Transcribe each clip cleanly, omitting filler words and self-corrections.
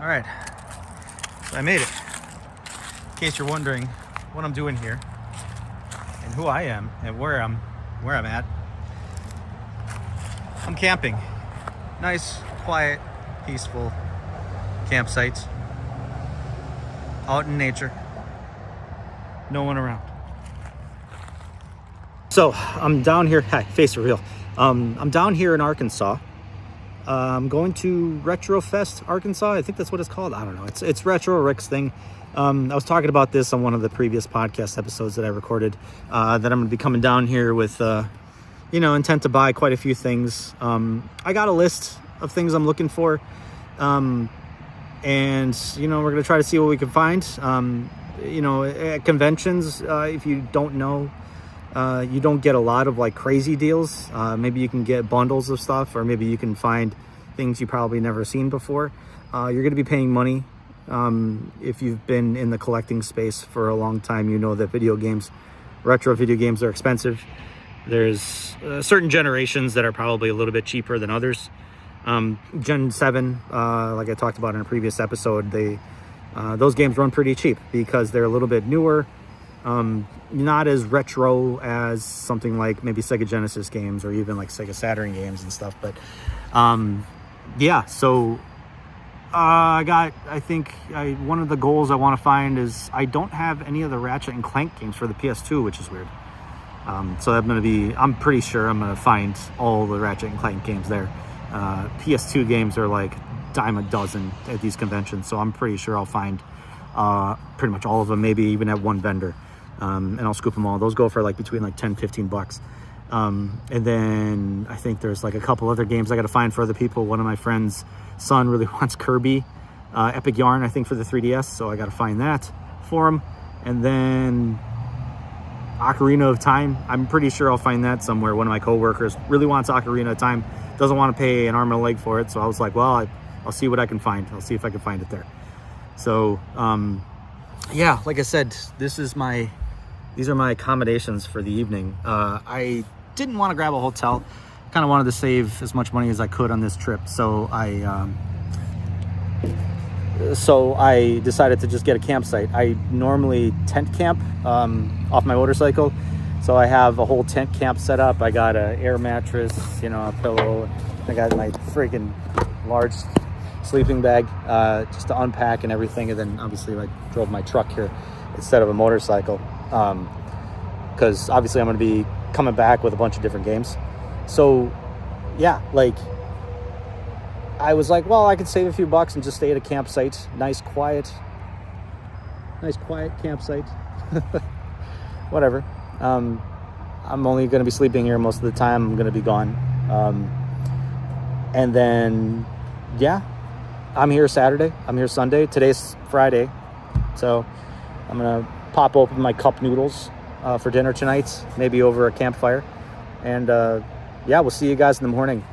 All right, so I made it. In case you're wondering what I'm doing here and who I am and where I'm at, I'm camping. Nice, quiet, peaceful campsite out in nature. No one around. So I'm down here. Hi, face it real. I'm down here in Arkansas. I'm going to RetroFest, Arkansas. I think that's what it's called. I don't know. It's Retro Rick's thing. I was talking about this on one of the previous podcast episodes that I recorded. That I'm going to be coming down here with, intent to buy quite a few things. I got a list of things I'm looking for, and we're going to try to see what we can find. At conventions, if you don't know, you don't get a lot of like crazy deals. Maybe you can get bundles of stuff, or maybe you can find things you probably never seen before. You're going to be paying money. If you've been in the collecting space for a long time, you know that retro video games are expensive. There's certain generations that are probably a little bit cheaper than others. Gen 7, like I talked about in a previous episode, those games run pretty cheap because they're a little bit newer. Not as retro as something like maybe Sega Genesis games or even like Sega Saturn games and stuff. But so one of the goals I want to find is I don't have any of the Ratchet and Clank games for the PS2, which is weird. So I'm pretty sure I'm going to find all the Ratchet and Clank games there. PS2 games are like dime a dozen at these conventions, so I'm pretty sure I'll find pretty much all of them, maybe even at one vendor. And I'll scoop them all. Those go for like between like $10-15. And then I think there's like a couple other games I got to find for other people. One of my friends' son really wants Kirby Epic Yarn, I think, for the 3DS, so I got to find that for him. And then Ocarina of Time, I'm pretty sure I'll find that somewhere. One of my coworkers really wants Ocarina of Time, doesn't want to pay an arm and a leg for it, so I was like, well, I'll see what I can find. I'll see if I can find it there. So like I said, these are my accommodations for the evening. I didn't want to grab a hotel. Kind of wanted to save as much money as I could on this trip. So I decided to just get a campsite. I normally tent camp off my motorcycle. So I have a whole tent camp set up. I got an air mattress, a pillow. I got my freaking large sleeping bag just to unpack and everything. And then obviously I drove my truck here instead of a motorcycle. Because obviously I'm going to be coming back with a bunch of different games. So, I was like, well, I could save a few bucks and just stay at a campsite. Nice, quiet campsite. Whatever. I'm only going to be sleeping here most of the time. I'm going to be gone. And then, I'm here Saturday. I'm here Sunday. Today's Friday. So I'm going to pop open my cup noodles for dinner tonight, maybe over a campfire. And we'll see you guys in the morning.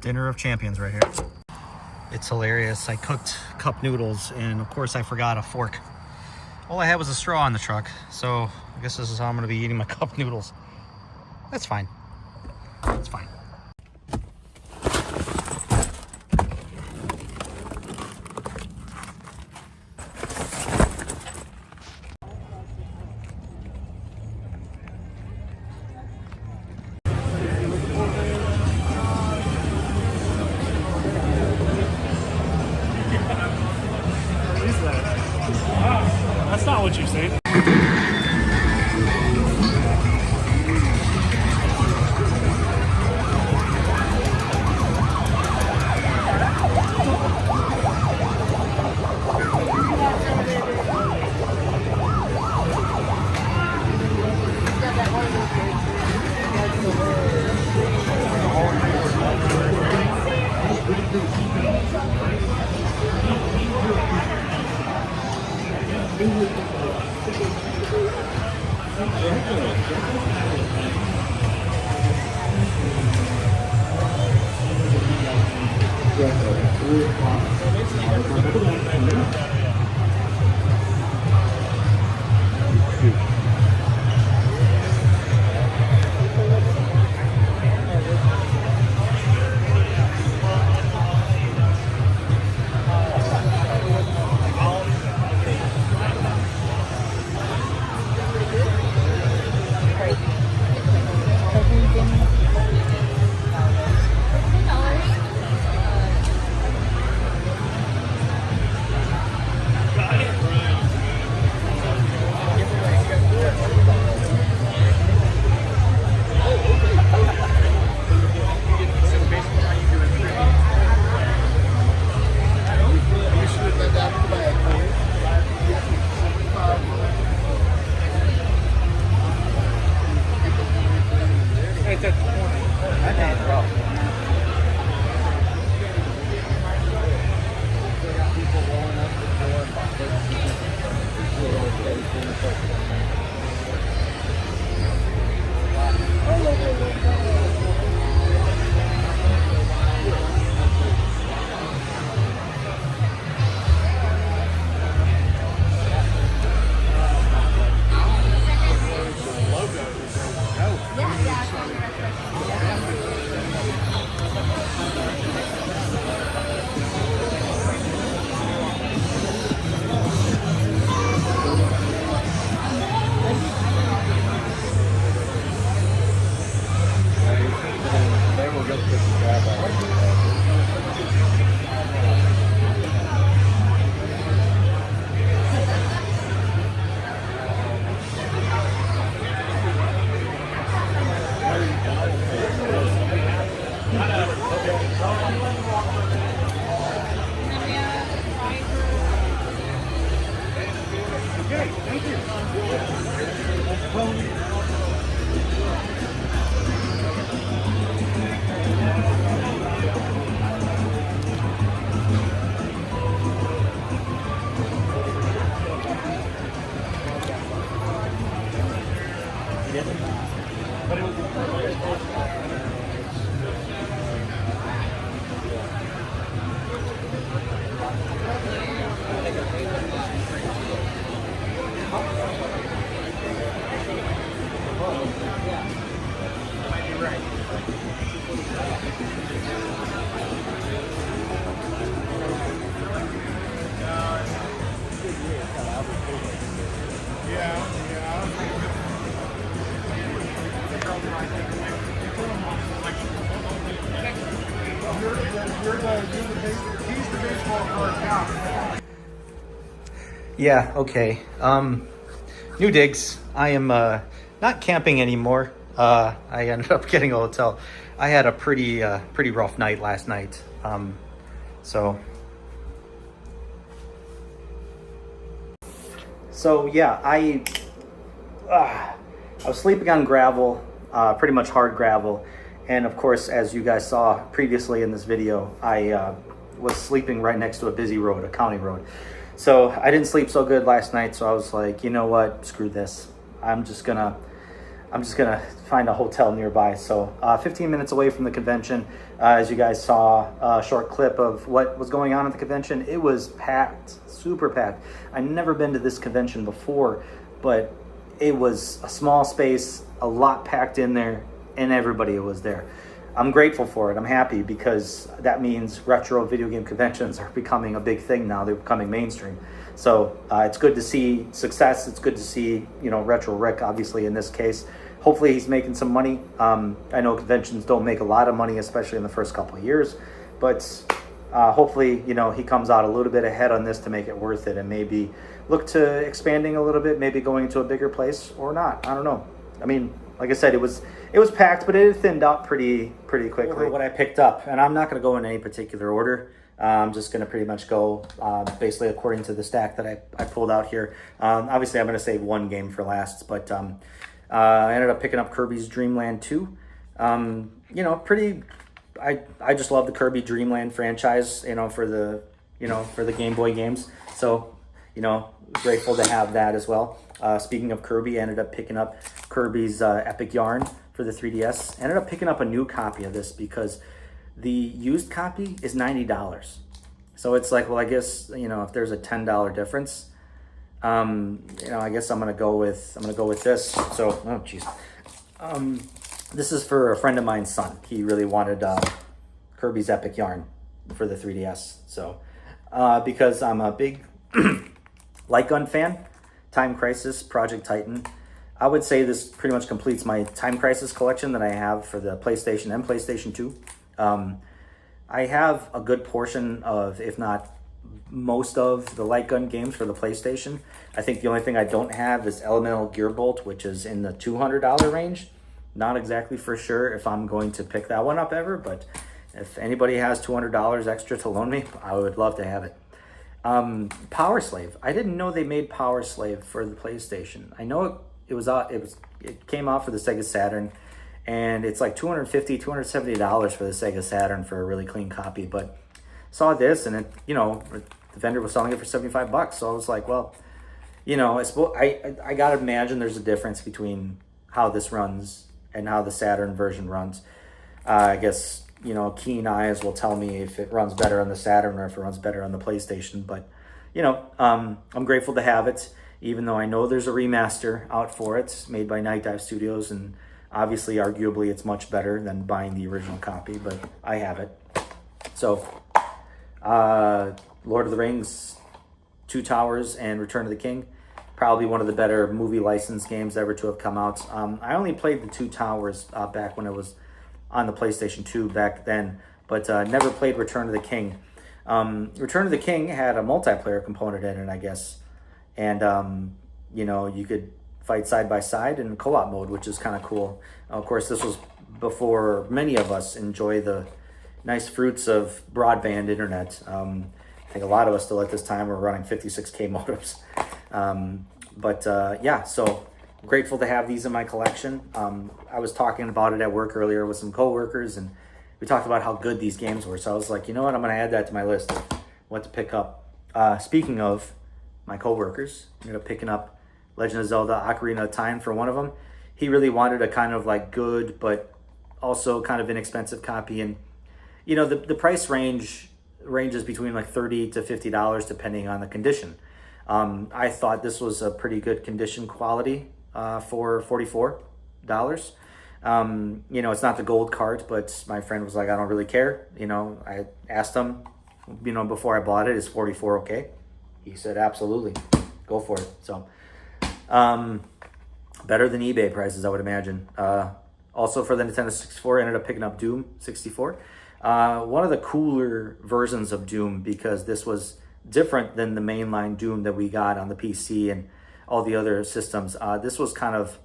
Dinner of champions right here. It's hilarious. I cooked cup noodles and of course I forgot a fork. All I had was a straw in the truck, so I guess this is how I'm going to be eating my cup noodles. That's fine. It's fine. That's not what you said. Right there at the corner. That man's rough. Yeah, okay. New digs. I am not camping anymore. I ended up getting a hotel. I had a pretty rough night last night. So yeah, I was sleeping on gravel, pretty much hard gravel. And of course, as you guys saw previously in this video, I was sleeping right next to a busy road, a county road. So I didn't sleep so good last night. So I was like, you know what, screw this. I'm just gonna find a hotel nearby. So 15 minutes away from the convention. As you guys saw a short clip of what was going on at the convention, it was packed, super packed. I've never been to this convention before, but it was a small space, a lot packed in there, and everybody was there. I'm grateful for it. I'm happy because that means retro video game conventions are becoming a big thing now. They're becoming mainstream. So it's good to see success. It's good to see, Retro Rick, obviously, in this case. Hopefully he's making some money. I know conventions don't make a lot of money, especially in the first couple of years. But hopefully, he comes out a little bit ahead on this to make it worth it and maybe look to expanding a little bit, maybe going to a bigger place or not. I don't know. I mean, like I said, it was packed, but it thinned out pretty quickly. What I picked up, and I'm not going to go in any particular order. I'm just going to pretty much go basically according to the stack that I pulled out here. Obviously, I'm going to save one game for last, but I ended up picking up Kirby's Dream Land 2. I just love the Kirby Dream Land franchise, for the Game Boy games. So, grateful to have that as well. Speaking of Kirby, I ended up picking up Kirby's Epic Yarn for the 3DS. I ended up picking up a new copy of this because the used copy is $90. So it's like, well, I guess, if there's a $10 difference, I guess I'm gonna go with this. So, oh geez, this is for a friend of mine's son. He really wanted Kirby's Epic Yarn for the 3DS. So, because I'm a big light gun fan, Time Crisis, Project Titan. I would say this pretty much completes my Time Crisis collection that I have for the PlayStation and PlayStation 2. I have a good portion of, if not most of, the light gun games for the PlayStation. I think the only thing I don't have is Elemental Gearbolt, which is in the $200 range. Not exactly for sure if I'm going to pick that one up ever, but if anybody has $200 extra to loan me, I would love to have it. Power Slave. I didn't know they made Power Slave for the PlayStation. I know it came out for the Sega Saturn, and it's like $250, $270 for the Sega Saturn for a really clean copy. But saw this, and it, the vendor was selling it for $75, so I was like, well, I gotta imagine there's a difference between how this runs and how the Saturn version runs. I guess keen eyes will tell me if it runs better on the Saturn or if it runs better on the PlayStation. But I'm grateful to have it, even though I know there's a remaster out for it made by Night Dive Studios, and obviously, arguably, it's much better than buying the original copy. But I have it. So, Lord of the Rings, Two Towers, and Return of the King, probably one of the better movie license games ever to have come out. I only played the Two Towers back when it was on the PlayStation 2 back then, but never played Return of the King. Return of the King had a multiplayer component in it, I guess, and you could fight side by side in co-op mode, which is kind of cool. Of course, this was before many of us enjoy the nice fruits of broadband internet. I think a lot of us still at this time were running 56K modems. So grateful to have these in my collection. I was talking about it at work earlier with some coworkers, and we talked about how good these games were. So I was like, you know what, I'm going to add that to my list of what to pick up. Speaking of my coworkers, I'm going to picking up Legend of Zelda Ocarina of Time for one of them. He really wanted a kind of like good, but also kind of inexpensive copy. And, the price ranges between like $30 to $50 depending on the condition. I thought this was a pretty good condition quality for $44. It's not the gold cart, but my friend was like, I don't really care. I asked him, before I bought it, is 44 okay? He said, absolutely, go for it. So, better than eBay prices, I would imagine. Also for the Nintendo 64, I ended up picking up Doom 64. One of the cooler versions of Doom, because this was different than the mainline Doom that we got on the PC and all the other systems. This was kind of,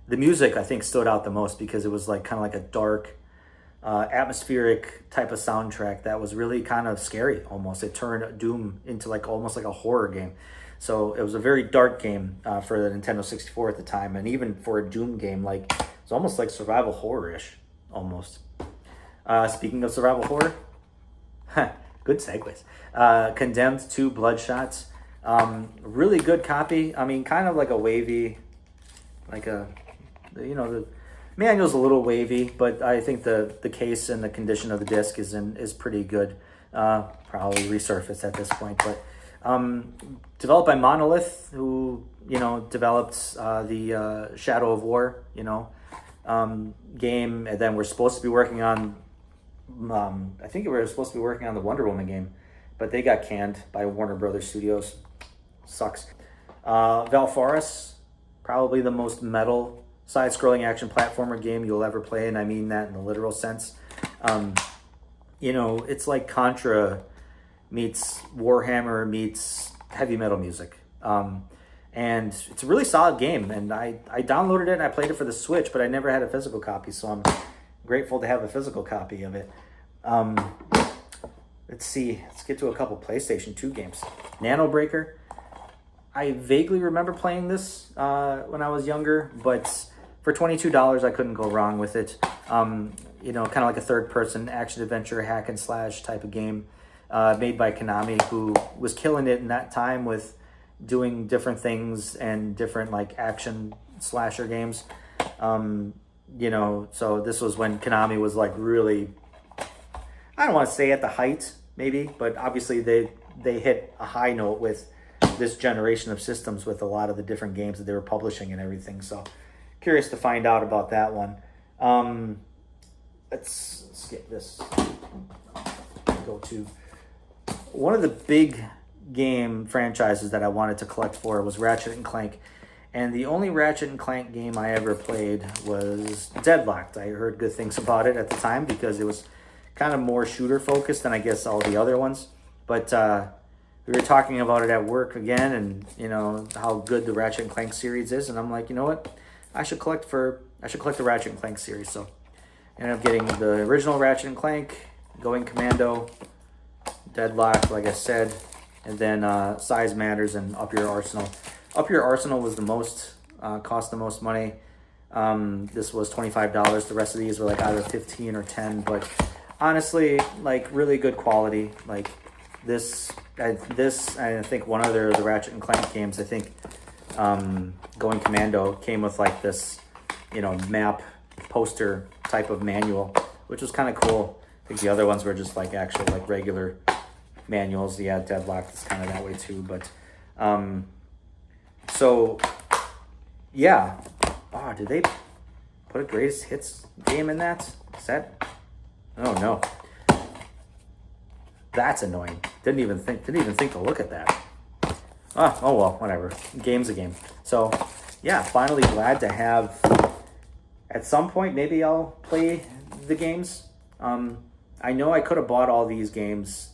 the music I think stood out the most because it was like kind of like a dark, atmospheric type of soundtrack that was really kind of scary almost. It turned Doom into like almost like a horror game. So it was a very dark game for the Nintendo 64 at the time, and even for a Doom game, like it's almost like survival horror-ish almost. Speaking of survival horror, good segues. Condemned 2 Bloodshot. Really good copy. I mean, kind of like a wavy, the manual's a little wavy, but I think the case and the condition of the disc is pretty good. Probably resurfaced at this point, but developed by Monolith, who developed the Shadow of War game, and then we're supposed to be working on. I think we were supposed to be working on the Wonder Woman game, but they got canned by Warner Brothers Studios. Sucks. Valfaris, probably the most metal side-scrolling action platformer game you'll ever play, and I mean that in the literal sense. It's like Contra meets Warhammer meets heavy metal music. And it's a really solid game, and I downloaded it and I played it for the Switch, but I never had a physical copy, so I'm grateful to have a physical copy of it. Let's see. Let's get to a couple PlayStation 2 games. Nano Breaker. I vaguely remember playing this when I was younger, but for $22, I couldn't go wrong with it. Kind of like a third-person action-adventure hack-and-slash type of game made by Konami, who was killing it in that time with doing different things and different like action slasher games. So this was when Konami was like really, I don't want to say at the height maybe, but obviously they hit a high note with this generation of systems with a lot of the different games that they were publishing and everything. So curious to find out about that one. Let's skip this. Go to one of the big game franchises that I wanted to collect for was Ratchet and Clank. And the only Ratchet and Clank game I ever played was Deadlocked. I heard good things about it at the time because it was kind of more shooter focused than I guess all the other ones. But we were talking about it at work again, and how good the Ratchet and Clank series is, and I'm like, you know what? I should collect the Ratchet and Clank series. So I ended up getting the original Ratchet and Clank, Going Commando, Deadlocked, like I said, and then Size Matters and Up Your Arsenal. Up Your Arsenal was the most, cost the most money. This was $25. The rest of these were like either 15 or 10, but honestly, like really good quality. Like this, I think one of the Ratchet and Clank games, I think Going Commando came with like this, map poster type of manual, which was kind of cool. I think the other ones were just like actual like regular manuals. Yeah, Deadlock is kind of that way too, but so yeah. Oh, did they put a greatest hits game in that? Is that? Oh no. That's annoying. Didn't even think to look at that. Oh well, whatever. Game's a game. So yeah, finally glad to have. At some point, maybe I'll play the games. I know I could have bought all these games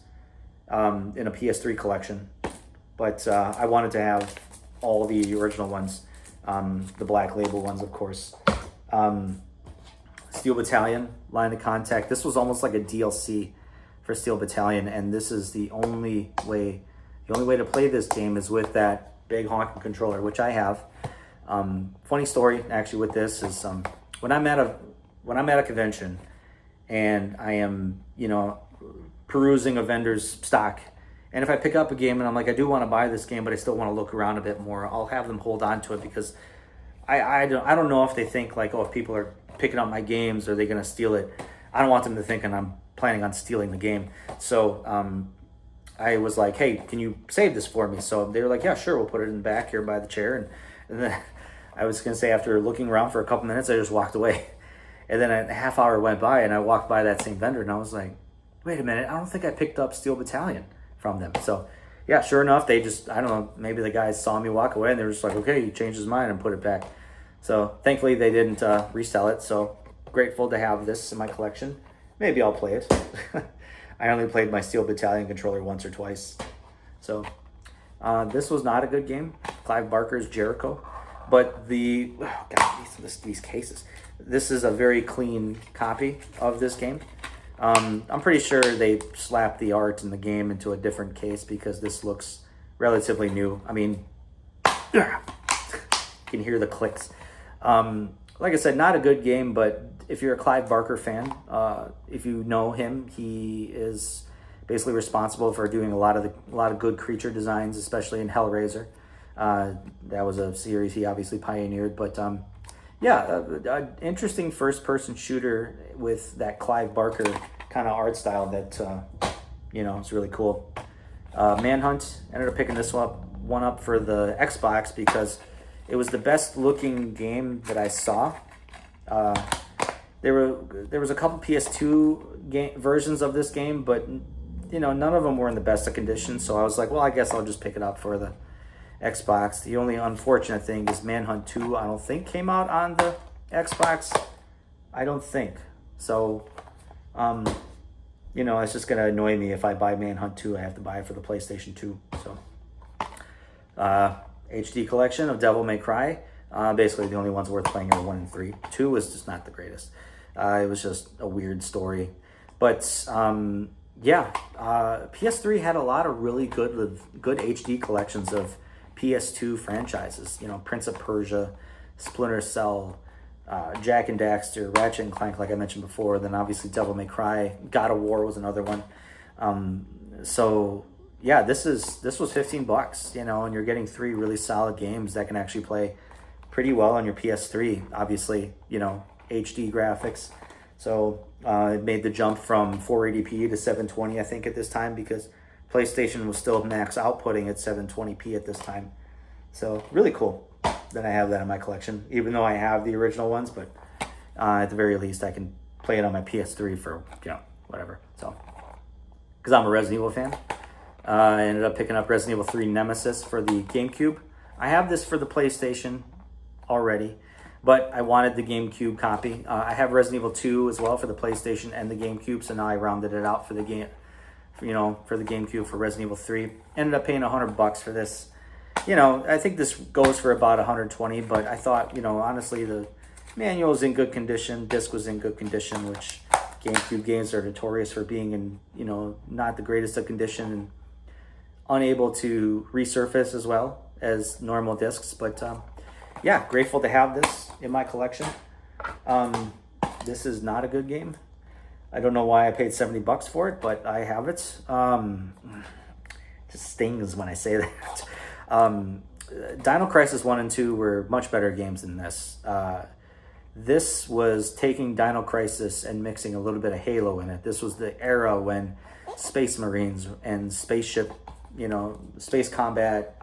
in a PS3 collection, but I wanted to have all the original ones, the Black Label ones, of course. Steel Battalion, Line of Contact. This was almost like a DLC for Steel Battalion, and this is the only way to play this game is with that big honking controller, which I have. Funny story actually with this is when I'm at a convention and I am perusing a vendor's stock, and if I pick up a game and I'm like, I do want to buy this game, but I still want to look around a bit more, I'll have them hold on to it, because I don't know if they think like, oh, if people are picking up my games, are they going to steal it? I don't want them to think I'm planning on stealing the game. So I was like, hey, can you save this for me? So they were like, yeah, sure, we'll put it in the back here by the chair. And then I was going to say, after looking around for a couple minutes, I just walked away. And then a half hour went by, and I walked by that same vendor, and I was like, wait a minute, I don't think I picked up Steel Battalion from them. So yeah, sure enough, they just, I don't know, maybe the guys saw me walk away, and they were just like, okay, you changed his mind and put it back. So thankfully they didn't resell it. So grateful to have this in my collection. Maybe I'll play it. I only played my Steel Battalion controller once or twice. So this was not a good game. Clive Barker's Jericho. But these cases. This is a very clean copy of this game. I'm pretty sure they slapped the art in the game into a different case, because this looks relatively new. I mean, you can hear the clicks. Like I said, not a good game, but if you're a Clive Barker fan, if you know him, he is basically responsible for doing a lot of good creature designs, especially in Hellraiser. That was a series he obviously pioneered, but yeah, an interesting first-person shooter with that Clive Barker kind of art style that is really cool. Manhunt, ended up picking this one up for the Xbox because it was the best looking game that I saw. There was a couple PS2 versions of this game, but none of them were in the best of condition. So I was like, well, I guess I'll just pick it up for the Xbox. The only unfortunate thing is Manhunt 2, I don't think came out on the Xbox. I don't think. So, it's just going to annoy me if I buy Manhunt 2. I have to buy it for the PlayStation 2. So, HD collection of Devil May Cry. Basically, the only ones worth playing are 1 and 3. 2 was just not the greatest. It was just a weird story. But, PS3 had a lot of really good HD collections of PS2 franchises. Prince of Persia, Splinter Cell, Jak and Daxter, Ratchet and Clank, like I mentioned before. Then obviously Devil May Cry, God of War was another one. So yeah, this was $15, and you're getting 3 really solid games that can actually play pretty well on your PS3. Obviously, HD graphics. So it made the jump from 480p to 720, I think, at this time, because PlayStation was still max outputting at 720p at this time. So really cool that I have that in my collection, even though I have the original ones, but at the very least I can play it on my PS3 for, whatever. So, because I'm a Resident Evil fan. I ended up picking up Resident Evil 3 Nemesis for the GameCube. I have this for the PlayStation already, but I wanted the GameCube copy. I have Resident Evil 2 as well for the PlayStation and the GameCube, so now I rounded it out for the game. For the GameCube for Resident Evil 3. Ended up paying $100 for this. I think this goes for about 120, but I thought, honestly, the manual was in good condition, disc was in good condition, which GameCube games are notorious for being in, not the greatest of condition and unable to resurface as well as normal discs. But yeah, grateful to have this in my collection. This is not a good game. I don't know why I paid $70 for it, but I have it. It just stings when I say that. Dino Crisis 1 and 2 were much better games than this. This was taking Dino Crisis and mixing a little bit of Halo in it. This was the era when Space Marines and spaceship, space combat,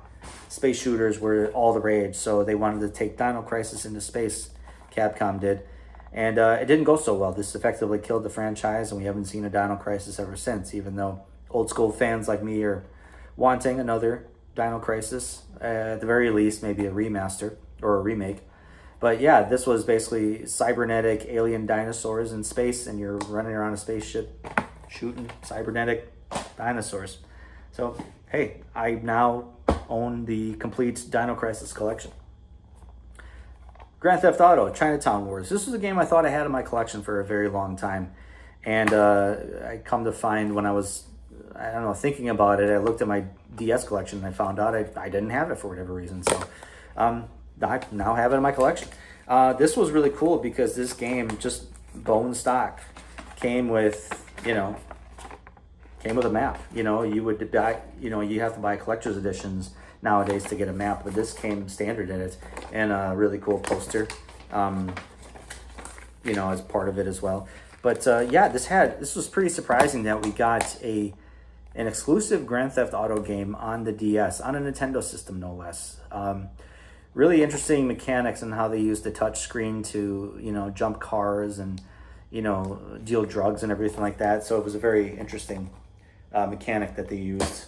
space shooters were all the rage. So they wanted to take Dino Crisis into space, Capcom did. And it didn't go so well. This effectively killed the franchise, and we haven't seen a Dino Crisis ever since, even though old school fans like me are wanting another Dino Crisis. At the very least, maybe a remaster or a remake. But yeah, this was basically cybernetic alien dinosaurs in space, and you're running around a spaceship shooting cybernetic dinosaurs. So, hey, I now own the complete Dino Crisis collection. Grand Theft Auto, Chinatown Wars. This was a game I thought I had in my collection for a very long time. And I come to find when I was, thinking about it, I looked at my DS collection and I found out I didn't have it for whatever reason. So I now have it in my collection. This was really cool because this game, just bone stock, came with a map. You would buy, you have to buy collector's editions nowadays to get a map, but this came standard in it, and a really cool poster, as part of it as well. But yeah, this was pretty surprising that we got an exclusive Grand Theft Auto game on the DS, on a Nintendo system, no less. Really interesting mechanics and how they used the touch screen to, jump cars and, deal drugs and everything like that. So it was a very interesting mechanic that they used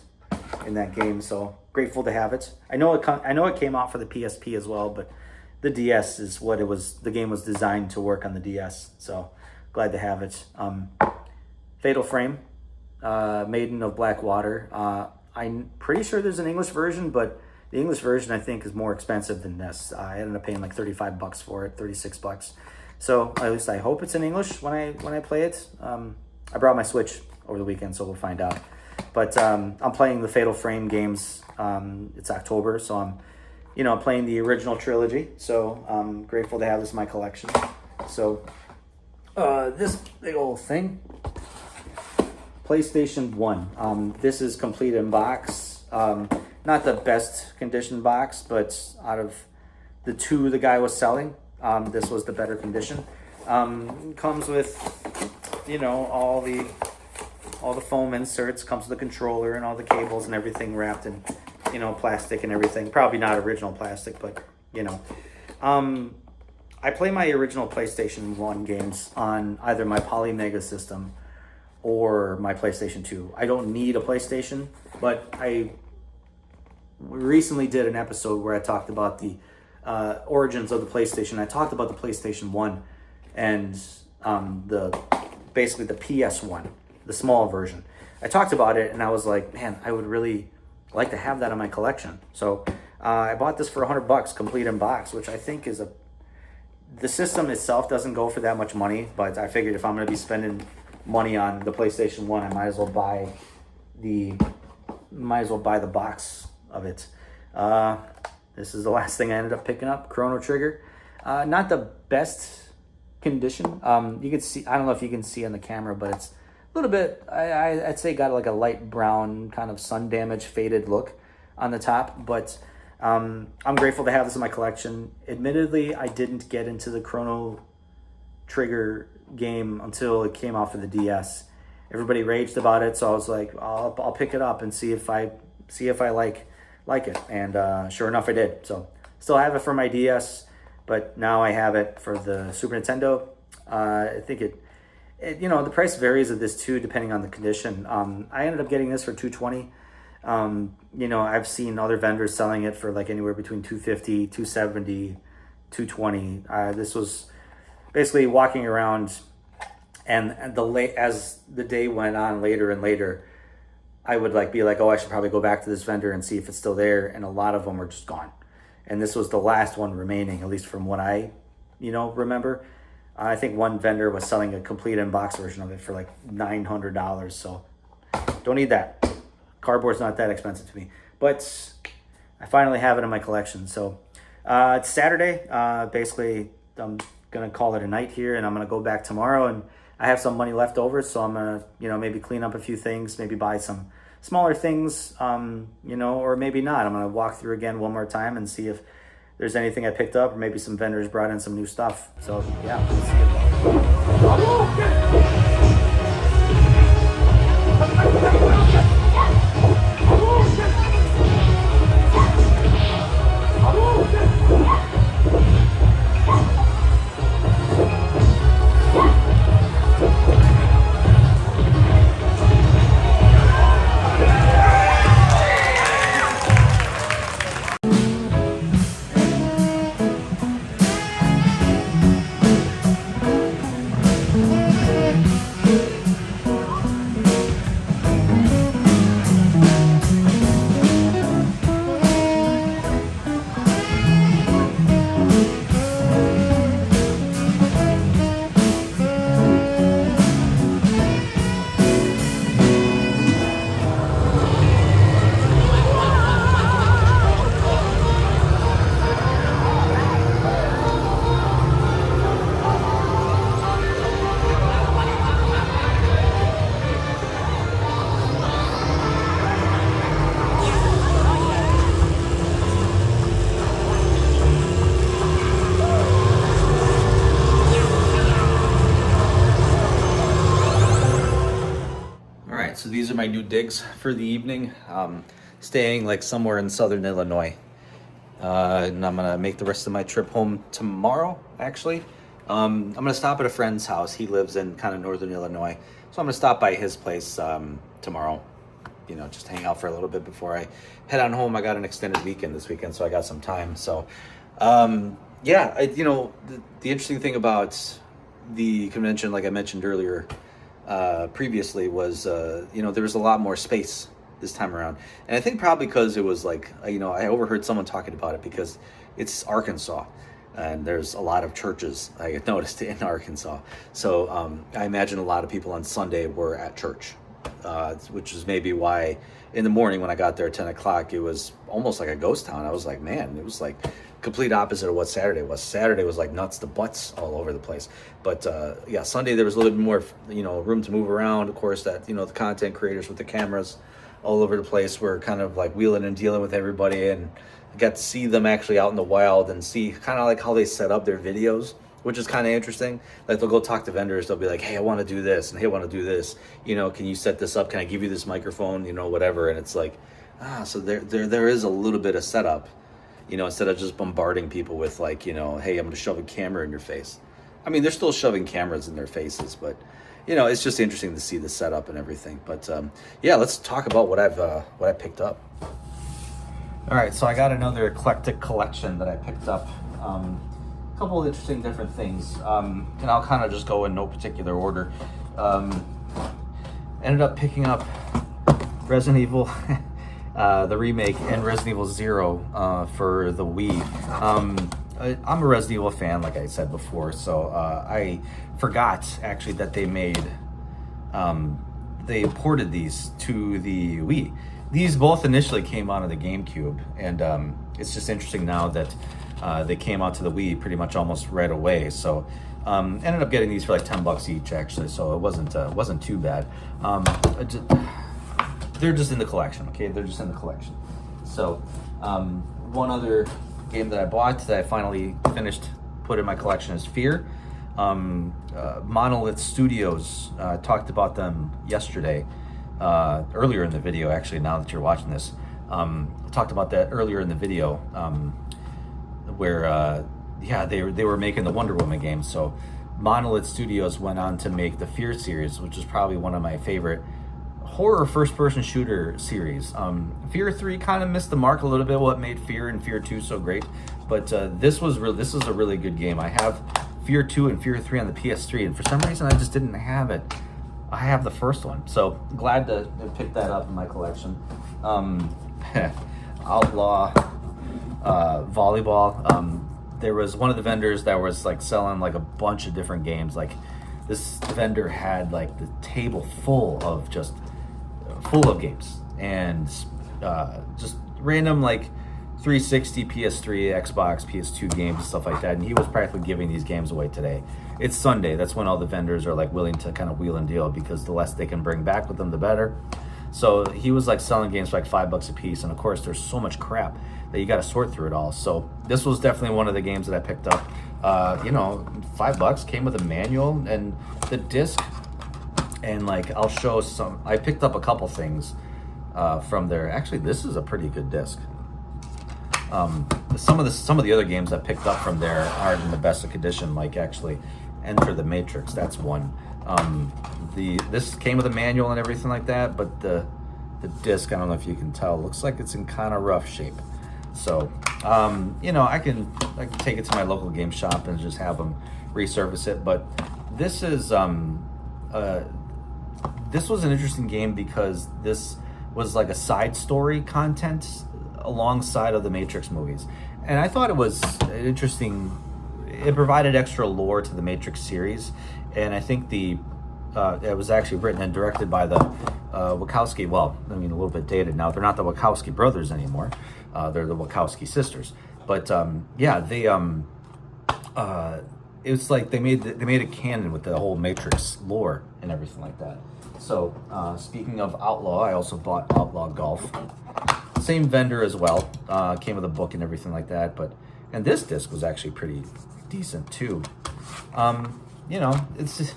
in that game. So grateful to have it. I know it came out for the PSP as well, but the DS is what it was. The game was designed to work on the DS. So glad to have it. Fatal Frame, Maiden of Black Water. I'm pretty sure there's an English version, but the English version I think is more expensive than this. I ended up paying like $35 for it, $36. So at least I hope it's in English when I play it. I brought my Switch over the weekend, so we'll find out. But I'm playing the Fatal Frame games. It's October, so I'm, playing the original trilogy. So I'm grateful to have this in my collection. So this big old thing, PlayStation 1. This is complete in box. Not the best condition box, but out of the two the guy was selling, this was the better condition. Comes with, all the foam inserts, comes with the controller and all the cables and everything wrapped in, plastic and everything. Probably not original plastic, but, I play my original PlayStation 1 games on either my Poly Mega system or my PlayStation 2. I don't need a PlayStation, but I recently did an episode where I talked about the origins of the PlayStation. I talked about the PlayStation 1 and basically the PS1, the small version. I talked about it and I was like, man, I would really like to have that in my collection. So I bought this for $100, complete in box, which I think is the system itself doesn't go for that much money, but I figured if I'm going to be spending money on the PlayStation 1, I might as well buy the box of it. This is the last thing I ended up picking up, Chrono Trigger. Not the best condition. You can see, I don't know if you can see on the camera, but it's a little bit, I'd say got like a light brown kind of sun damage faded look on the top, but I'm grateful to have this in my collection. Admittedly, I didn't get into the Chrono Trigger game until it came out for the DS. Everybody raged about it, so I was like, I'll pick it up and see if I like it. And sure enough, I did. So still have it for my DS, but now I have it for the Super Nintendo. I think the price varies of this too, depending on the condition. I ended up getting this for $220. I've seen other vendors selling it for like anywhere between $250, $270, $220. This was basically walking around, and as the day went on later and later, I would be like, oh, I should probably go back to this vendor and see if it's still there. And a lot of them were just gone. And this was the last one remaining, at least from what I, remember. I think one vendor was selling a complete in-box version of it for like $900. So don't need that. Cardboard's not that expensive to me. But I finally have it in my collection. So It's Saturday. Basically, I'm gonna call it a night here, and I'm gonna go back tomorrow. And I have some money left over, so I'm gonna, maybe clean up a few things, maybe buy some smaller things, or maybe not. I'm gonna walk through again one more time and see if there's anything I picked up, or maybe some vendors brought in some new stuff. So yeah, we'll So these are my new digs for the evening. Staying like somewhere in southern Illinois. And I'm gonna make the rest of my trip home tomorrow, actually. I'm gonna stop at a friend's house. He lives in kind of northern Illinois. So I'm gonna stop by his place tomorrow. Just hang out for a little bit before I head on home. I got an extended weekend this weekend, so I got some time. So, the interesting thing about the convention, like I mentioned earlier, previously was, there was a lot more space this time around. And I think probably because it was like, I overheard someone talking about it because it's Arkansas and there's a lot of churches I noticed in Arkansas. So I imagine a lot of people on Sunday were at church, which is maybe why in the morning when I got there at 10 o'clock, it was almost like a ghost town. I was like, man, it was like complete opposite of what Saturday was. Saturday was like nuts to butts all over the place. But Sunday there was a little bit more, room to move around. Of course, that, the content creators with the cameras all over the place were kind of like wheeling and dealing with everybody, and I got to see them actually out in the wild and see kind of like how they set up their videos, which is kind of interesting. Like they'll go talk to vendors. They'll be like, hey, I want to do this, and hey, I want to do this. Can you set this up? Can I give you this microphone? Whatever. And it's like, so there is a little bit of setup, instead of just bombarding people with like, hey, I'm going to shove a camera in your face. I mean, they're still shoving cameras in their faces, but it's just interesting to see the setup and everything. But let's talk about what I picked up. All right, so I got another eclectic collection that I picked up. A couple of interesting different things, and I'll kind of just go in no particular order. Ended up picking up Resident Evil, the remake, and Resident Evil 0 for the Wii. I'm a Resident Evil fan, like I said before, so I forgot actually that they ported these to the Wii. These both initially came out of the GameCube, and it's just interesting now that they came out to the Wii pretty much almost right away. So ended up getting these for like $10 each, actually. So it wasn't too bad. They're just in the collection, okay? They're just in the collection. So one other game that I bought that I finally put in my collection is Fear. Monolith Studios, talked about them yesterday, earlier in the video, actually, now that you're watching this. Talked about that earlier in the video, where they were making the Wonder Woman game. So Monolith Studios went on to make the Fear series, which is probably one of my favorite horror first-person shooter series. Fear 3 kind of missed the mark a little bit, what made Fear and Fear 2 so great, but this is a really good game. I have Fear 2 and Fear 3 on the PS3, and for some reason I just didn't have it. I have the first one, so glad to pick that up in my collection. Outlaw Volleyball. There was one of the vendors that was like selling like a bunch of different games. Like this vendor had like the table full of games, and just random like 360, PS3, Xbox, PS2 games and stuff like that, and he was practically giving these games away today. It's Sunday. That's when all the vendors are like willing to kind of wheel and deal, because the less they can bring back with them, the better. So he was like selling games for like $5 a piece, and of course there's so much crap that you got to sort through it all. So this was definitely one of the games that I picked up. $5 came with a manual and the disc, and like I'll show some. I picked up a couple things from there. Actually, this is a pretty good disc. Some of the other games I picked up from there aren't in the best of condition. Like actually, Enter the Matrix. That's one. This came with a manual and everything like that, but the disc, I don't know if you can tell, looks like it's in kind of rough shape. So I can take it to my local game shop and just have them resurface it. But this is this was an interesting game because this was like a side story content alongside of the Matrix movies, and I thought it was interesting. It provided extra lore to the Matrix series, and I think it was actually written and directed by the Wachowski. Well, I mean, a little bit dated now. They're not the Wachowski brothers anymore. They're the Wachowski sisters. But it was like they made it canon with the whole Matrix lore and everything like that. So speaking of Outlaw, I also bought Outlaw Golf. Same vendor as well. Came with a book and everything like that. And this disc was actually pretty decent too. It's just,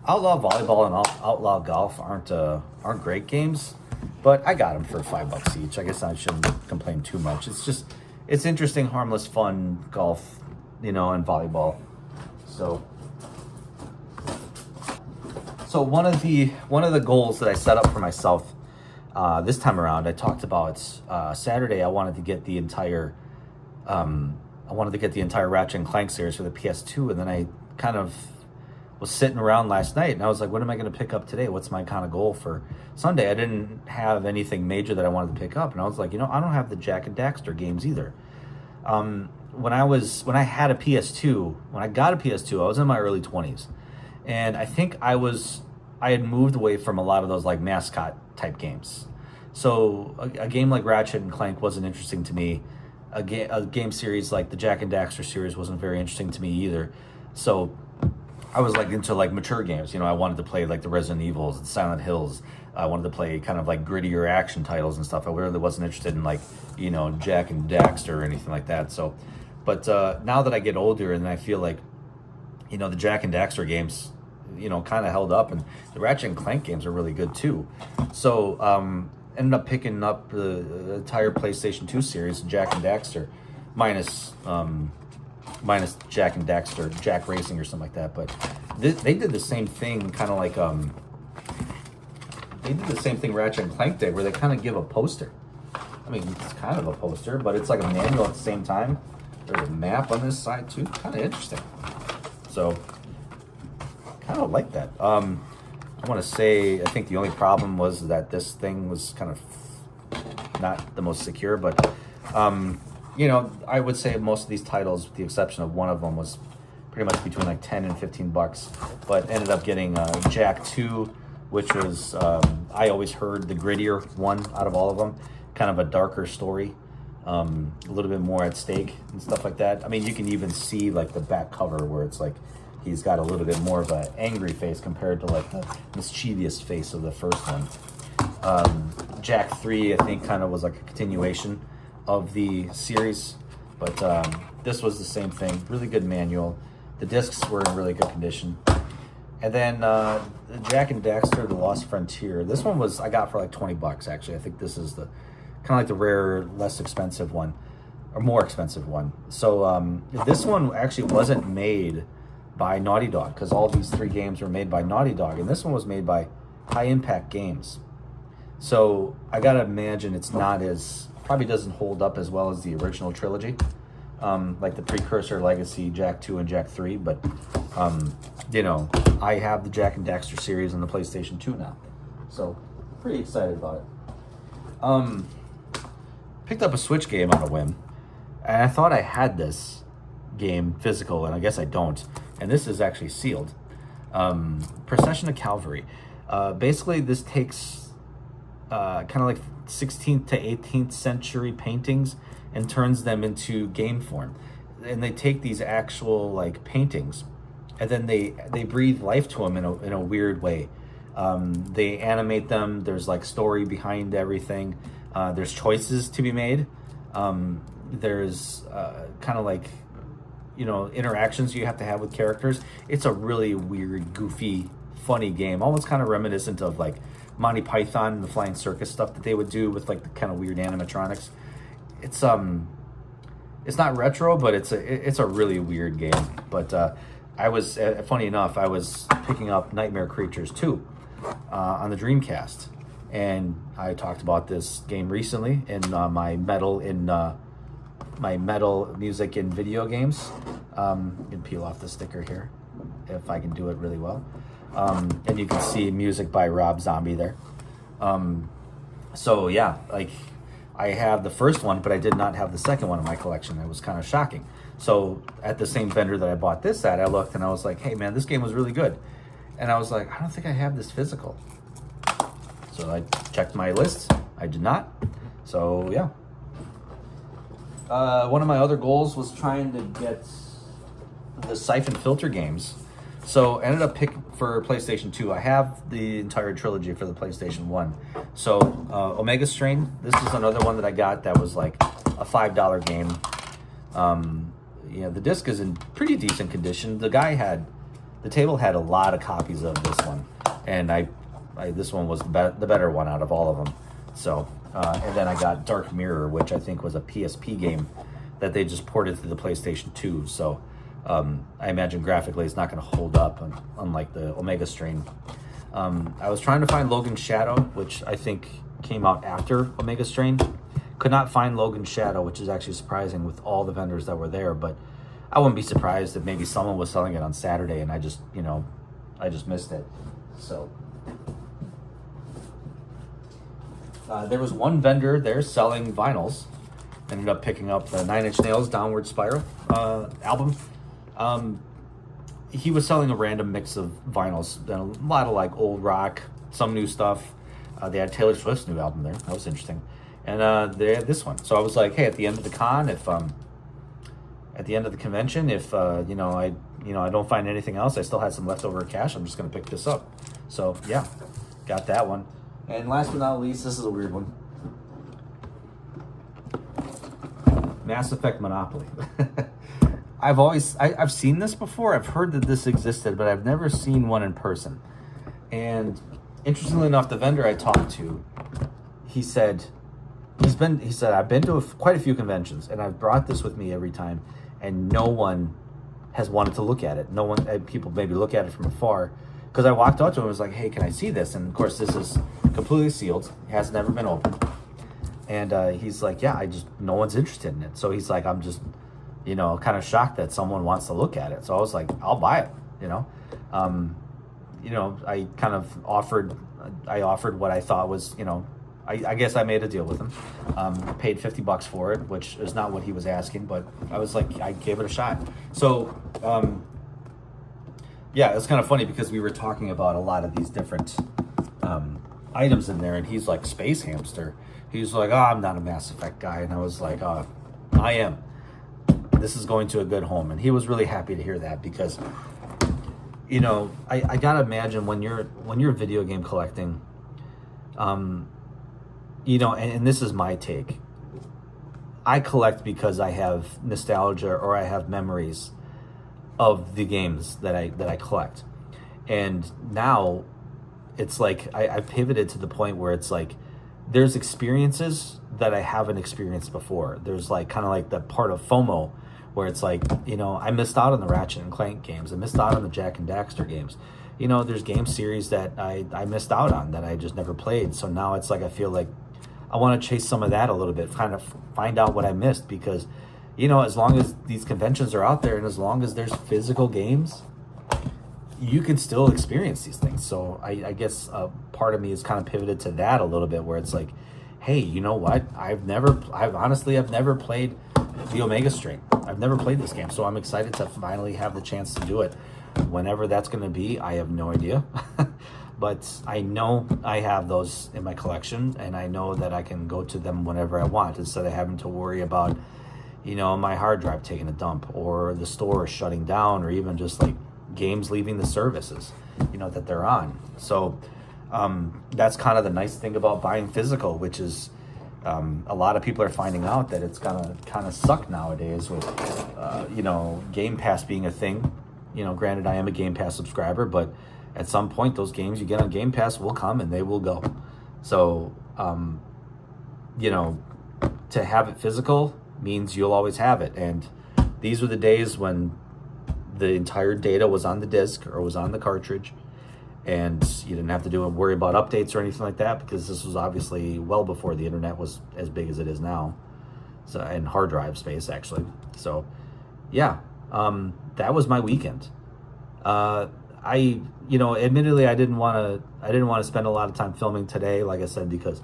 Outlaw Volleyball and Outlaw Golf aren't great games, but I got them for $5 each. I guess I shouldn't complain too much. It's interesting, harmless, fun golf, and volleyball. So one of the goals that I set up for myself this time around, I talked about Saturday. I wanted to get the entire Ratchet and Clank series for the PS2, and then I kind of was sitting around last night and I was like, what am I going to pick up today? What's my kind of goal for Sunday? I didn't have anything major that I wanted to pick up, and I was like, I don't have the Jak and Daxter games either. When I had a PS2, when I got a PS2, I was in my early 20s, and I think I had moved away from a lot of those like mascot type games. So a game like Ratchet and Clank wasn't interesting to me. A game series like the Jak and Daxter series wasn't very interesting to me either. So I was like into like mature games. I wanted to play like the Resident Evils, the Silent Hills. I wanted to play kind of like grittier action titles and stuff. I really wasn't interested in like, Jak and Daxter or anything like that. So, but now that I get older and I feel like, the Jak and Daxter games, kind of held up, and the Ratchet and Clank games are really good too. So, ended up picking up the entire PlayStation 2 series, Jak and Daxter, minus Jak and Daxter, Jak Racing or something like that. But they did the same thing, kind of like they did the same thing Ratchet and Clank did, where they kind of give a poster. I mean, it's kind of a poster, but it's like a manual at the same time. There's a map on this side too, kind of interesting. So, kind of like that. I want to say, I think the only problem was that this thing was kind of not the most secure, but I would say most of these titles, with the exception of one of them, was pretty much between like $10 and $15, but ended up getting Jak 2, which was, I always heard the grittier one out of all of them, kind of a darker story, a little bit more at stake and stuff like that. I mean, you can even see like the back cover where it's like, he's got a little bit more of an angry face compared to like the mischievous face of the first one. Jak 3, I think, kind of was like a continuation of the series, but this was the same thing. Really good manual. The discs were in really good condition. And then the Jak and Daxter: The Lost Frontier. This one I got for like $20 actually. I think this is the kind of like the rare, less expensive one, or more expensive one. So this one actually wasn't made by Naughty Dog, because all these three games were made by Naughty Dog, and this one was made by High Impact Games. So I gotta imagine it's probably doesn't hold up as well as the original trilogy, like the precursor Legacy, Jak 2 and Jak 3, but I have the Jak and Daxter series on the PlayStation 2 now, so pretty excited about it. Picked up a Switch game on a whim, and I thought I had this game physical, and I guess I don't. And this is actually sealed. Procession of Calvary. Basically, this takes kind of like 16th to 18th century paintings and turns them into game form. And they take these actual like paintings, and then they breathe life to them in a weird way. They animate them. There's like story behind everything. There's choices to be made. There's kind of like, you know, interactions you have to have with characters. It's a really weird, goofy, funny game, almost kind of reminiscent of like Monty Python and the Flying Circus stuff that they would do with like the kind of weird animatronics. It's not retro, but it's a really weird game. But I was funny enough, I was picking up Nightmare Creatures 2 on the Dreamcast, and I talked about this game recently in my metal music and video games. You can peel off the sticker here if I can do it really well, and you can see music by Rob Zombie there. So yeah, like I have the first one, but I did not have the second one in my collection. It was kind of shocking. So at the same vendor that I bought this at, I looked and I was like, hey man, this game was really good. And I was like, I don't think I have this physical. So I checked my list. I did not. So yeah. One of my other goals was trying to get the Siphon Filter games. So I ended up picking for PlayStation 2. I have the entire trilogy for the PlayStation 1. So Omega Strain, this is another one that I got that was like a $5 game. You know, the disc is in pretty decent condition. The table had a lot of copies of this one, and this one was the better one out of all of them. So, and then I got Dark Mirror, which I think was a PSP game that they just ported to the PlayStation 2. So I imagine graphically it's not going to hold up, unlike the Omega Strain. I was trying to find Logan's Shadow, which I think came out after Omega Strain. Could not find Logan's Shadow, which is actually surprising with all the vendors that were there, but I wouldn't be surprised if maybe someone was selling it on Saturday and I just missed it. So there was one vendor there selling vinyls. Ended up picking up the Nine Inch Nails Downward Spiral album. He was selling a random mix of vinyls, a lot of like old rock, some new stuff. They had Taylor Swift's new album there. That was interesting. And they had this one. So I was like, hey, at the end of the con, at the end of the convention, if I don't find anything else, I still had some leftover cash, I'm just gonna pick this up. So yeah, got that one. And last but not least, this is a weird one. Mass Effect Monopoly. I've seen this before. I've heard that this existed, but I've never seen one in person. And interestingly enough, the vendor I talked to, he said I've been to quite a few conventions, and I've brought this with me every time, and no one has wanted to look at it. No one, people maybe look at it from afar, because I walked up to him and was like, hey, can I see this? And of course, this is completely sealed. It has never been opened. And he's like, yeah, no one's interested in it. So he's like, I'm just, kind of shocked that someone wants to look at it. So I was like, I'll buy it, I kind of offered what I thought was, I guess I made a deal with him. Paid $50 for it, which is not what he was asking, but I was like, I gave it a shot. So, yeah, it's kind of funny because we were talking about a lot of these different items in there, and he's like, Space Hamster. He's like, oh, I'm not a Mass Effect guy. And I was like, I am. This is going to a good home. And he was really happy to hear that because, I gotta imagine when you're video game collecting, and this is my take. I collect because I have nostalgia or I have memories of the games that I collect. And now it's like I pivoted to the point where it's like there's experiences that I haven't experienced before. There's like kind of like the part of FOMO where it's like, I missed out on the Ratchet and Clank games. I missed out on the Jak and Daxter games. There's game series that I missed out on that I just never played. So now it's like I feel like I want to chase some of that a little bit, kind of find out what I missed because, as long as these conventions are out there and as long as there's physical games, you can still experience these things. So I guess part of me is kind of pivoted to that a little bit where it's like, hey, you know what? I've never played the Omega Strain. I've never played this game. So I'm excited to finally have the chance to do it. Whenever that's going to be, I have no idea. but I know I have those in my collection, and I know that I can go to them whenever I want instead of having to worry about, my hard drive taking a dump or the store shutting down, or even just like games leaving the services, that they're on. So that's kind of the nice thing about buying physical, which is a lot of people are finding out that it's gonna kind of suck nowadays with, Game Pass being a thing. Granted, I am a Game Pass subscriber, but at some point, those games you get on Game Pass will come and they will go. So, to have it physical means you'll always have it. And these were the days when the entire data was on the disc or was on the cartridge, and you didn't have to worry about updates or anything like that, because this was obviously well before the internet was as big as it is now. So, and hard drive space, actually. So, yeah, that was my weekend. Admittedly, I didn't want to spend a lot of time filming today, like I said, because,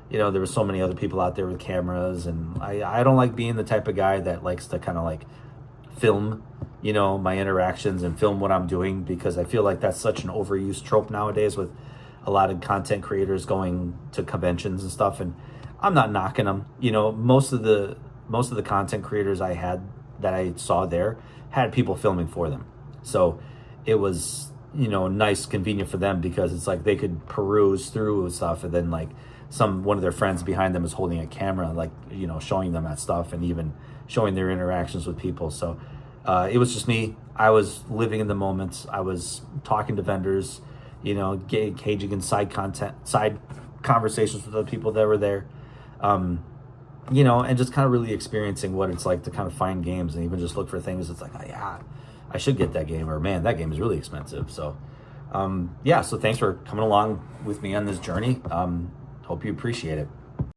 there were so many other people out there with cameras, and I don't like being the type of guy that likes to kind of like film, my interactions and film what I'm doing, because I feel like that's such an overused trope nowadays with a lot of content creators going to conventions and stuff. And I'm not knocking them. Most of the content creators that I saw there had people filming for them. So it was, nice, convenient for them, because it's like they could peruse through stuff, and then like one of their friends behind them is holding a camera, like, showing them that stuff and even showing their interactions with people. So it was just me. I was living in the moment. I was talking to vendors, engaging in side conversations with other people that were there, and just kind of really experiencing what it's like to kind of find games and even just look for things. It's like, oh, yeah, I should get that game, or man, that game is really expensive. So, so thanks for coming along with me on this journey. Hope you appreciate it.